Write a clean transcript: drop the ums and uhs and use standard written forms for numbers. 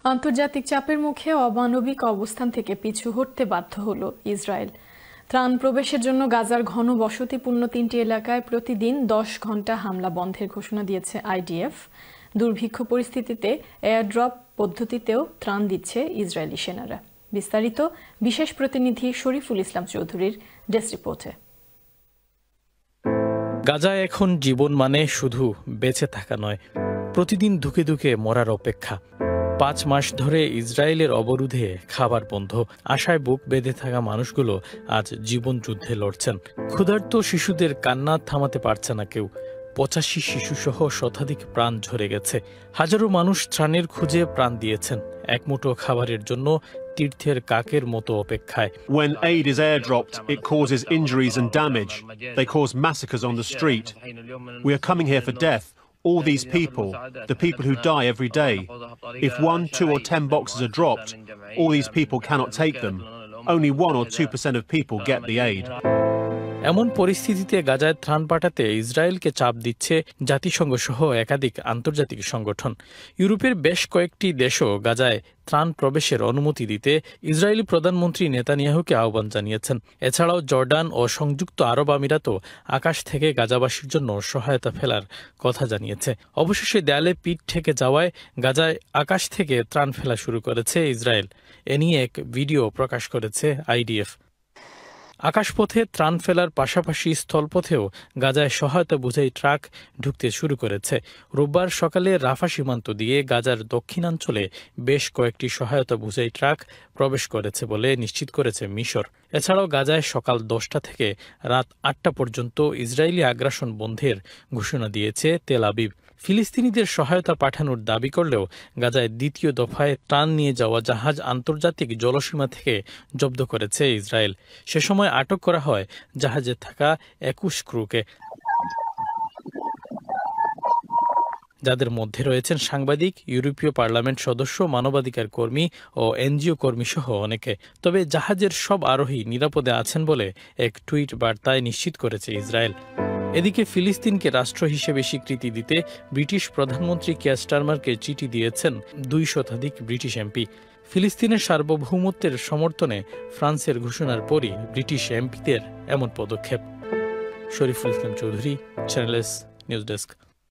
আন্তর্জাতিক চাপের মুখে অমানবিক অবস্থান থেকে পিছু হটতে বাধ্য হল ইসরায়েল। ত্রাণ প্রবেশের জন্য গাজার ঘন বসতিপূর্ণ 3টি এলাকায় প্রতিদিন 10 ঘণ্টা হামলা বন্ধের ঘোষণা দিয়েছে আইডিএফ। দুর্ভিক্ষ পরিস্থিতিতে এয়ারড্রপ পদ্ধতিতেও ত্রাণ দিচ্ছে ইসরায়েলি সেনারা। বিস্তারিত বিশেষ প্রতিনিধি শরীফুল ইসলাম চৌধুরীর ডেস্ক রিপোর্টে। গাজায় এখন জীবন মানে শুধু বেঁচে থাকা নয়, প্রতিদিন ধুকে ধুকে মরার অপেক্ষা। 5 মাস ধরে ইসরায়েলের অবরোধে খাবার বন্ধ, আশায় বুক বেঁধে থাকা মানুষগুলো আজ জীবন যুদ্ধে লড়ছেন। ক্ষুধার্ত শিশুদের কান্না থামাতে পারছে না কেউ। 85 শিশুসহ শতাধিক প্রাণ ঝরে গেছে। হাজারো মানুষ ত্রাণের খুঁজে প্রাণ দিয়েছেন, এক মুঠো খাবারের জন্য তীর্থের কাকের মতো অপেক্ষায়। When aid is airdropped, it causes injuries and damage. They cause massacres on the street. We are coming here for death. All these people, the people who die every day. If 1, 2 or 10 boxes are dropped, all these people cannot take them. Only 1 or 2% of people get the aid. এমন পরিস্থিতিতে গাজায় ত্রাণ পাঠাতে ইসরায়েলকে চাপ দিচ্ছে জাতিসংঘ সহ একাধিক আন্তর্জাতিক সংগঠন। ইউরোপের বেশ কয়েকটি দেশও গাজায় ত্রাণ প্রবেশের অনুমতি দিতে ইসরায়েলি প্রধানমন্ত্রী নেতানিয়াহুকে আহ্বান জানিয়েছেন। এছাড়াও জর্ডান ও সংযুক্ত আরব আমিরাতও আকাশ থেকে গাজাবাসীর জন্য সহায়তা ফেলার কথা জানিয়েছে। অবশেষে দেয়ালে পিঠ ঠেকে যাওয়ায় গাজায় আকাশ থেকে ত্রাণ ফেলা শুরু করেছে ইসরায়েল। এ নিয়ে এক ভিডিও প্রকাশ করেছে আইডিএফ। আকাশপথে ত্রাণ ফেলার পাশাপাশি স্থলপথেও গাজায় সহায়তা বোঝাই ট্রাক ঢুকতে শুরু করেছে। রোববার সকালে রাফা সীমান্ত দিয়ে গাজার দক্ষিণাঞ্চলে বেশ কয়েকটি সহায়তা বোঝাই ট্রাক প্রবেশ করেছে বলে নিশ্চিত করেছে মিশর। এছাড়াও গাজায় সকাল 10টা থেকে রাত 8টা পর্যন্ত ইসরায়েলি আগ্রাসন বন্ধের ঘোষণা দিয়েছে তেল আবিব। ফিলিস্তিনিদের সহায়তা পাঠানোর দাবি করলেও গাজায় দ্বিতীয় দফায় ত্রাণ নিয়ে যাওয়া জাহাজ আন্তর্জাতিক জলসীমা থেকে জব্দ করেছে ইসরায়েল। সে সময় আটক করা হয় জাহাজে থাকা 21 ক্রুকে, যাদের মধ্যে রয়েছেন সাংবাদিক, ইউরোপীয় পার্লামেন্ট সদস্য, মানবাধিকার কর্মী ও এনজিও কর্মী সহ অনেকে। তবে জাহাজের সব আরোহী নিরাপদে আছেন বলে এক টুইট বার্তায় নিশ্চিত করেছে ইসরায়েল। এদিকে ফিলিস্তিনকে রাষ্ট্র হিসেবে স্বীকৃতি দিতে ব্রিটিশ প্রধানমন্ত্রী কিয়ার স্টারমারকে চিঠি দিয়েছেন 2 শতাধিক ব্রিটিশ এমপি। ফিলিস্তিনের সার্বভৌমত্বের সমর্থনে ফ্রান্সের ঘোষণার পরই ব্রিটিশ এমপিদের এমন পদক্ষেপ। Shariful Islam Chowdhury, channel S news desk.